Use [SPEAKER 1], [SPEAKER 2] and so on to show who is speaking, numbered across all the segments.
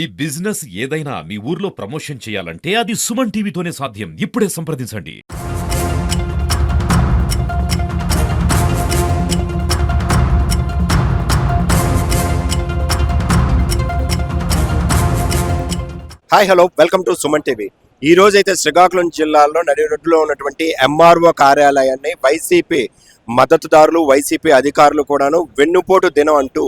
[SPEAKER 1] ఈ బిజినెస్ ఏదైనా మీ ఊర్లో ప్రమోషన్ చేయాలంటే అది సుమన్ టీవీతోనే సాధ్యం. ఇప్పుడే సంప్రదించండి.
[SPEAKER 2] Hi hello, welcome to Suman TV. ఈ రోజు అయితే శ్రీకాకుళం జిల్లాలో నడిరోడ్డులో ఉన్నటువంటి ఎంఆర్ఓ కార్యాలయాన్ని వైసీపీ మద్దతుదారులు, వైసీపీ అధికారులు కూడాను వెన్నుపోటు దినం అంటూ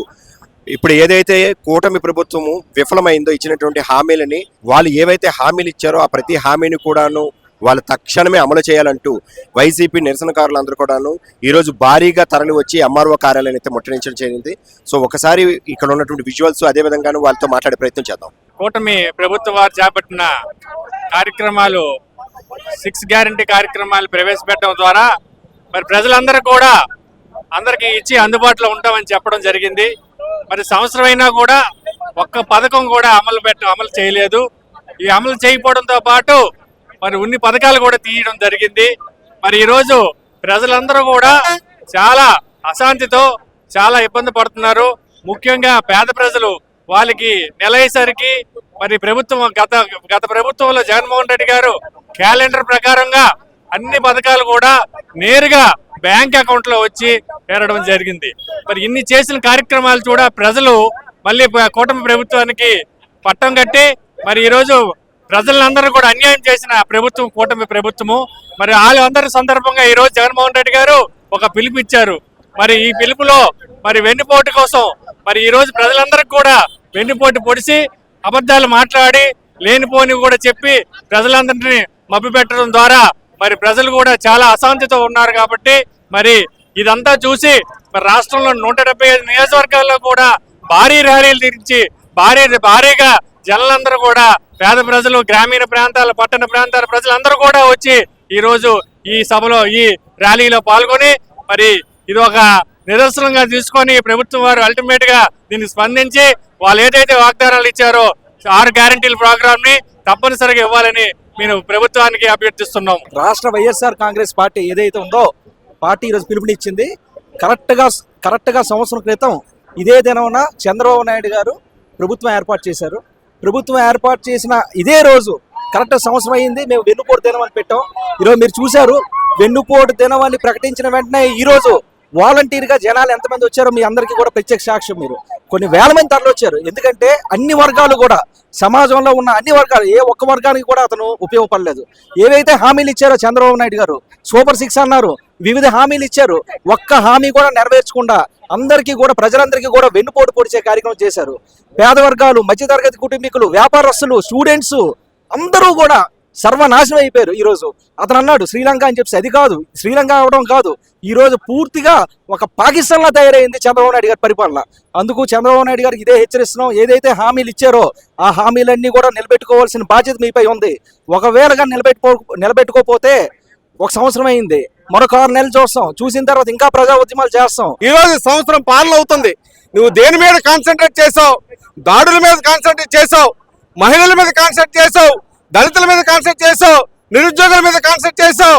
[SPEAKER 2] ఇప్పుడు ఏదైతే కూటమి ప్రభుత్వము విఫలమైందో ఇచ్చినటువంటి హామీలని, వాళ్ళు ఏవైతే హామీలు ఇచ్చారో ఆ ప్రతి హామీని కూడాను వాళ్ళు తక్షణమే అమలు చేయాలంటూ వైసీపీ నిరసనకారులందరూ కూడాను ఈరోజు భారీగా తరలి వచ్చి ఎంఆర్ఓ కార్యాలయాన్ని అయితే ముట్టడించడం జరిగింది. సో ఒకసారి ఇక్కడ ఉన్నటువంటి విజువల్స్ అదేవిధంగాను వాళ్ళతో మాట్లాడే ప్రయత్నం చేద్దాం.
[SPEAKER 3] కూటమి ప్రభుత్వం వారు చేపట్టిన కార్యక్రమాలు 6 గ్యారంటీ కార్యక్రమాలు ప్రవేశపెట్టడం ద్వారా మరి ప్రజలందరూ కూడా అందరికీ ఇచ్చి అందుబాటులో ఉంటామని చెప్పడం జరిగింది. మరి సంవత్సరం అయినా కూడా ఒక్క పథకం కూడా అమలు చేయలేదు. ఈ అమలు చేయకపోవడంతో పాటు మరి ఉన్ని పథకాలు కూడా తీయడం జరిగింది. మరి ఈరోజు ప్రజలందరూ కూడా చాలా అశాంతితో చాలా ఇబ్బంది పడుతున్నారు. ముఖ్యంగా పేద ప్రజలు, వాళ్ళకి నెల అయ్యేసరికి మరి ప్రభుత్వం గత ప్రభుత్వంలో జగన్మోహన్ రెడ్డి గారు క్యాలెండర్ ప్రకారంగా అన్ని పథకాలు కూడా నేరుగా బ్యాంక్ అకౌంట్ లో వచ్చి చేరడం జరిగింది. మరి ఇన్ని చేసిన కార్యక్రమాలు కూడా ప్రజలు మళ్ళీ కూటమి ప్రభుత్వానికి పట్టం కట్టి మరి ఈరోజు ప్రజలందరూ కూడా అన్యాయం చేసిన ప్రభుత్వం కూటమి ప్రభుత్వము. మరి వాళ్ళందరి సందర్భంగా ఈ రోజు జగన్మోహన్ రెడ్డి గారు ఒక పిలుపు ఇచ్చారు. మరి ఈ పిలుపులో మరి వెన్నుపోటు కోసం మరి ఈ రోజు ప్రజలందరికీ కూడా వెన్నుపోటు పొడిచి అబద్ధాలు మాట్లాడి లేనిపోని కూడా చెప్పి ప్రజలందరినీ మభ్యపెట్టడం ద్వారా మరి ప్రజలు కూడా చాలా అశాంతితో ఉన్నారు. కాబట్టి మరి ఇదంతా చూసి మరి రాష్ట్రంలో 175 నియోజకవర్గాల్లో కూడా భారీ ర్యాలీలు తిరిగి భారీగా జనాలందరూ కూడా పేద ప్రజలు, గ్రామీణ ప్రాంతాల, పట్టణ ప్రాంతాల ప్రజలందరూ కూడా వచ్చి ఈ రోజు ఈ సభలో, ఈ ర్యాలీలో పాల్గొని మరి ఇది ఒక నిదర్శనంగా తీసుకొని ప్రభుత్వం వారు అల్టిమేట్ గా దీన్ని స్పందించి వాళ్ళు ఏదైతే వాగ్దానాలు ఇచ్చారో 6 గ్యారంటీల ప్రోగ్రామ్ ని తప్పనిసరిగా ఇవ్వాలని మేము ప్రభుత్వానికి అభ్యర్థిస్తున్నాం.
[SPEAKER 4] రాష్ట్ర వైఎస్ఆర్ కాంగ్రెస్ పార్టీ ఏదైతే ఉందో పార్టీ ఈరోజు పిలుపునిచ్చింది. కరెక్ట్ గా సంవత్సరం క్రితం ఇదే దినమున చంద్రబాబు నాయుడు గారు ప్రభుత్వం ఏర్పాటు చేశారు. ప్రభుత్వం ఏర్పాటు చేసిన ఇదే రోజు కరెక్ట్ సంవత్సరం అయింది. మేము వెన్నుపోటు దినం అని పెట్టాం. ఈరోజు మీరు చూశారు, వెన్నుపోటు దినం అని ప్రకటించిన వెంటనే ఈరోజు వాలంటీర్గా జనాలు ఎంతమంది వచ్చారో మీ అందరికీ కూడా ప్రత్యక్ష సాక్ష్యం. మీరు కొన్ని వేల మంది తరలి వచ్చారు. ఎందుకంటే అన్ని వర్గాలు కూడా, సమాజంలో ఉన్న అన్ని వర్గాలు, ఏ ఒక్క వర్గానికి కూడా అతను ఉపయోగపడలేదు. ఏవైతే హామీలు ఇచ్చారో చంద్రబాబు నాయుడు గారు, సూపర్ 6 అన్నారు, వివిధ హామీలు ఇచ్చారు. ఒక్క హామీ కూడా నెరవేర్చకుండా అందరికీ కూడా, ప్రజలందరికీ కూడా వెన్నుపోటు పొడిచే కార్యక్రమం చేశారు. పేద వర్గాలు, మధ్యతరగతి కుటుంబీకులు, వ్యాపారస్తులు, స్టూడెంట్స్ అందరూ కూడా సర్వనాశనం అయిపోయారు. ఈరోజు అతను అన్నాడు శ్రీలంక అని చెప్పి, అది కాదు, శ్రీలంక అవడం కాదు, ఈరోజు పూర్తిగా ఒక పాకిస్తాన్లా తయారైంది చంద్రబాబు నాయుడు గారి పరిపాలన. అందుకు చంద్రబాబు నాయుడు గారికి ఇదే హెచ్చరిస్తున్నాం. ఏదైతే హామీలు ఇచ్చారో ఆ హామీలన్నీ కూడా నిలబెట్టుకోవాల్సిన బాధ్యత మీపై ఉంది. ఒకవేళగా నిలబెట్టుకోకపోతే ఒక సంవత్సరం అయింది, మరొక 6 నెలలు చూసిన తర్వాత ఇంకా ప్రజా ఉద్యమాలు చేస్తాం.
[SPEAKER 5] ఈ రోజు సంవత్సరం పాలన అవుతుంది. నువ్వు దేని మీద కాన్సన్ట్రేట్ చేసావు? దాడుల మీద కాన్సన్ట్రేట్ చేసావు, మహిళల మీద కాన్సన్ట్రేట్ చేసావు, దళితుల మీద కాన్సన్ట్రేట్ చేసావు, నిరుద్యోగుల మీద కాన్సన్ట్రేట్ చేసావు,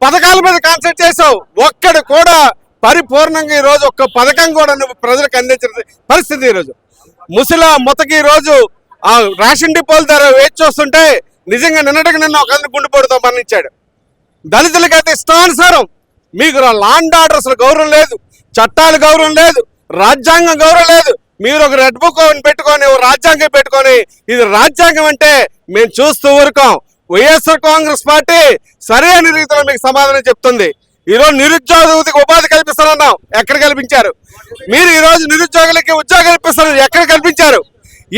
[SPEAKER 5] పథకాల మీద కాన్సన్ట్రేట్ చేసావు. ఒక్కడు కూడా పరిపూర్ణంగా ఈ రోజు ఒక్క పథకం కూడా నువ్వు ప్రజలకు అందించిన పరిస్థితి. ఈరోజు ముసలా మొత్తకి ఈ రోజు ఆ రేషన్ డిపోల ధర వేచి చూస్తుంటే నిజంగా నిన్నటికి నిన్న ఒకరిని గుండెపోటుతో మరణించాడు. దళితులకైతే ఇష్టానుసారం మీకు లాండ్ ఆర్డర్స్ గౌరవం లేదు, చట్టాలు గౌరవం లేదు, రాజ్యాంగం గౌరవం లేదు. మీరు ఒక రెడ్ బుక్ పెట్టుకొని రాజ్యాంగం పెట్టుకొని ఇది రాజ్యాంగం అంటే మేము చూస్తూ ఊరుకోం. వైఎస్ఆర్ కాంగ్రెస్ పార్టీ సరైన రీతిలో మీకు సమాధానం చెప్తుంది. ఈరోజు నిరుద్యోగ ఉపాధి కల్పిస్తానన్నాం, ఎక్కడ కల్పించారు? మీరు ఈరోజు నిరుద్యోగులకి ఉద్యోగాలు ఇప్పిస్తున్నారు, ఎక్కడ కల్పించారు?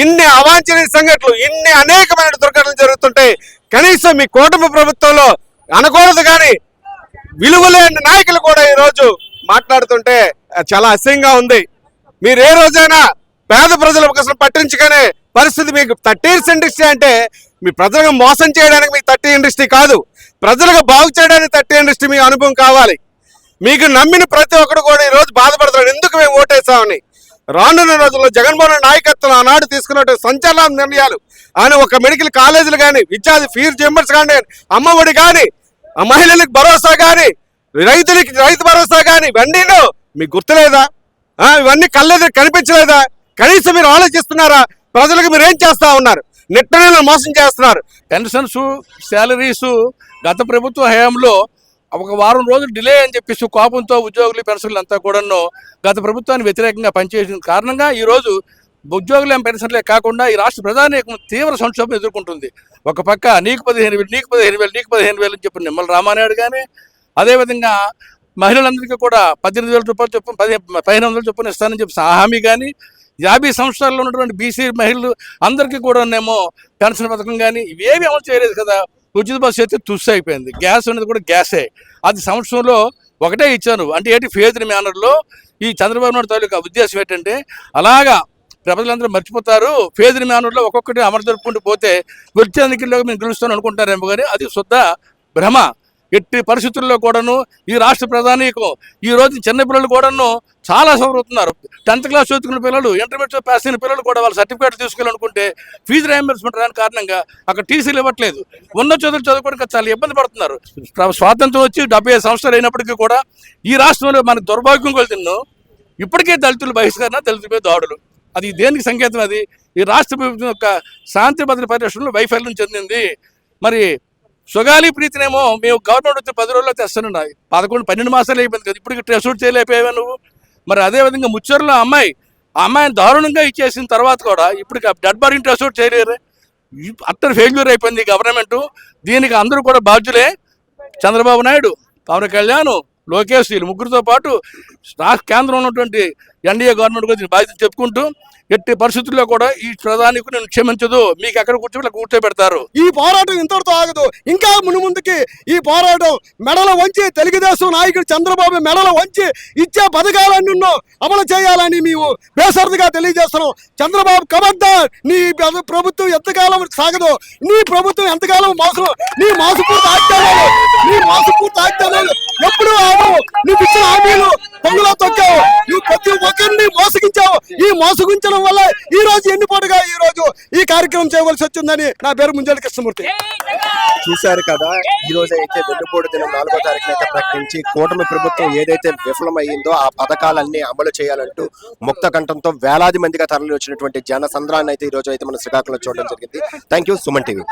[SPEAKER 5] ఇన్ని అవాంఛనీయ సంఘటనలు, ఇన్ని అనేకమైన దుర్ఘటనలు జరుగుతుంటాయి. కనీసం మీ కూటమి ప్రభుత్వంలో అనకూడదు కానీ విలువలేని నాయకులు కూడా ఈరోజు మాట్లాడుతుంటే చాలా అసహ్యంగా ఉంది. మీరు ఏ రోజైనా పేద ప్రజల కోసం పట్టించుకునే పరిస్థితి మీకు 30 years ఇండస్ట్రీ అంటే మీ ప్రజలకు మోసం చేయడానికి మీకు 30 ఇండస్ట్రీ కాదు, ప్రజలకు బాగు చేయడానికి 30 ఇండస్ట్రీ మీ అనుభవం కావాలి. మీకు నమ్మిన ప్రతి ఒక్కరు కూడా ఈరోజు బాధపడుతున్నారు, ఎందుకు మేము ఓటేసామని. రానున్న రోజుల్లో జగన్మోహన్ నాయకత్వం ఆనాడు తీసుకున్న సంచలన నిర్ణయాలు, ఆయన ఒక మెడికల్ కాలేజీలు కానీ, విద్యార్థి ఫీజు రియంబర్స్ కానీ, అమ్మఒడి కానీ, మహిళలకు భరోసా కానీ, రైతు భరోసా కానీ, ఇవన్నీను మీకు గుర్తులేదా? ఇవన్నీ కళ్ళెదురు కనిపించలేదా? కనీసం మీరు ఆలోచిస్తున్నారా? ప్రజలకు మీరు ఏం చేస్తా ఉన్నారు? నిట్టనే మోసం చేస్తున్నారు. పెన్షన్స్, శాలరీస్ గత ప్రభుత్వ హయాంలో ఒక వారం రోజులు డిలే అని చెప్పేసి కోపంతో ఉద్యోగులు, పెన్షన్లు అంతా కూడాను గత ప్రభుత్వానికి వ్యతిరేకంగా పనిచేసిన కారణంగా ఈరోజు ఉద్యోగులు పెన్షన్లే కాకుండా ఈ రాష్ట్ర ప్రజానీకం తీవ్ర సంక్షోభం ఎదుర్కొంటుంది. ఒక పక్క నీకు 15,000 అని చెప్పి నిమ్మల రామానాయుడు కానీ, అదేవిధంగా మహిళలందరికీ కూడా 18,000 రూపాయలు చొప్పున 1500 చొప్పున ఇస్తానని చెప్పి హామీ కానీ, 50 సంవత్సరాల్లో ఉన్నటువంటి బీసీ మహిళలు అందరికీ కూడా పెన్షన్ పథకం కానీ ఇవేవి అమలు చేయలేదు కదా. ఉచిత బస్సు అయితే తుస్సు అయిపోయింది. గ్యాస్ అనేది కూడా గ్యాసే, అది సంవత్సరంలో ఒకటే ఇచ్చాను. అంటే ఏంటి, ఫేజ్డ్ మేనర్లో ఈ చంద్రబాబు నాయుడు తాలూకా ఉద్దేశం ఏంటంటే అలాగా ప్రజలందరూ మర్చిపోతారు, ఫేజ్డ్ మేనర్లో ఒక్కొక్కటి అమలు జరుపుకుంటూ పోతే వచ్చే ఎన్నికల్లో మేము గెలుస్తాను అనుకుంటారేమో, కానీ అది శుద్ధ భ్రమ. ఎట్టి పరిస్థితుల్లో కూడాను ఈ రాష్ట్ర ప్రధానికం ఈ రోజు చిన్నపిల్లలు కూడాను చాలా సఫర్ అవుతున్నారు. 10th క్లాస్ చదువుకున్న పిల్లలు, ఇంటర్మీడియట్ పాస్ అయిన పిల్లలు కూడా వాళ్ళ సర్టిఫికేట్ తీసుకోవాలనుకుంటే ఫీజు రియంబర్స్మెంట్ రాని కారణంగా అక్కడ టీసీలు ఇవ్వట్లేదు. ఉన్న చదువుకోవడానికి చాలా ఇబ్బంది పడుతున్నారు. స్వాతంత్రం వచ్చి 75 సంవత్సరాలు అయినప్పటికీ కూడా ఈ రాష్ట్రంలో మన దుర్భాగ్యం కొలుతున్నాం. ఇప్పటికే దళితులు బహిష్కరణ, దళితులపై దాడులు. అది దేనికి సంకేతం? అది ఈ రాష్ట్ర ప్రభుత్వం యొక్క శాంతి భద్రత పరిరక్షణలో వైఫల్యం చెందింది. మరి సుగాలి ప్రీతినేమో మేము గవర్నమెంట్ వచ్చి 10 రోజుల్లో తెస్తానున్నాయి, 11-12 మాసాలు అయిపోయింది కదా, ఇప్పటికి టెస్ట్ చేయలేకపోయావా నువ్వు? మరి అదేవిధంగా ముచ్చర్లో ఆ అమ్మాయిని దారుణంగా ఇచ్చేసిన తర్వాత కూడా ఇప్పటికి డెడ్ బాడీని టెస్ట్ చేయలేరు. అట్టర్ ఫెయిల్యూర్ అయిపోయింది గవర్నమెంట్. దీనికి అందరూ కూడా బాధ్యులే. చంద్రబాబు నాయుడు, పవన్ కళ్యాణ్, లోకేష్, వీళ్ళు ముగ్గురితో పాటు రాష్ట్ర కేంద్రంలో ఉన్నటువంటి ఎన్డీఏ గవర్నమెంట్ గురించి బాధ్యత చెప్పుకుంటూ ఎట్టి పరిస్థితుల్లో కూడా ఈ ప్రధానికి నేను క్షమించదు, మీకు ఎక్కడ కూర్చోబెడతారు.
[SPEAKER 6] ఈ పోరాటం ఇంతటితో ఆగదు, ఇంకా ముందుకి ఈ పోరాటం మెడల వంచి తెలుగుదేశం నాయకుడు చంద్రబాబు మెడల వంచి ఇచ్చే పథకాలన్నీ అమలు చేయాలని మేము బేసరదుగా తెలియజేస్తున్నాం. చంద్రబాబు కబడ్దార్, నీ ప్రభుత్వం ఎంతకాలం సాగదు, నీ ప్రభుత్వం ఎంతకాలం నీ మోసపూర్తి ఆజ్ఞానాలు ఎప్పుడు ఆగవు. నువ్వు ఇచ్చిన హామీలు పొంగులో తొక్కావు, నువ్వు ప్రతి ఒక్కరిని మోసగించావు. ఈ మోసగించడం వల్ల ఈ రోజు ఎన్నిపోటుగా ఈ రోజు ఈ కార్యక్రమం చేయవలసి వచ్చిందని. నా పేరు ముంజాల కృష్ణమూర్తి.
[SPEAKER 2] చూశారు కదా, ఈ రోజు అయితే వెన్నుపోటు దినం 4వ తారీఖున అయితే ప్రకటించి కూటమి ప్రభుత్వం ఏదైతే విఫలమైందో ఆ పథకాలన్నీ అమలు చేయాలంటూ ముక్త కంఠంతో వేలాది మందిగా తరలి వచ్చినటువంటి జన సంద్రాన్ని అయితే ఈ రోజు అయితే మన శ్రీకాకుళంలో చూడడం జరిగింది. Thank you, Suman TV.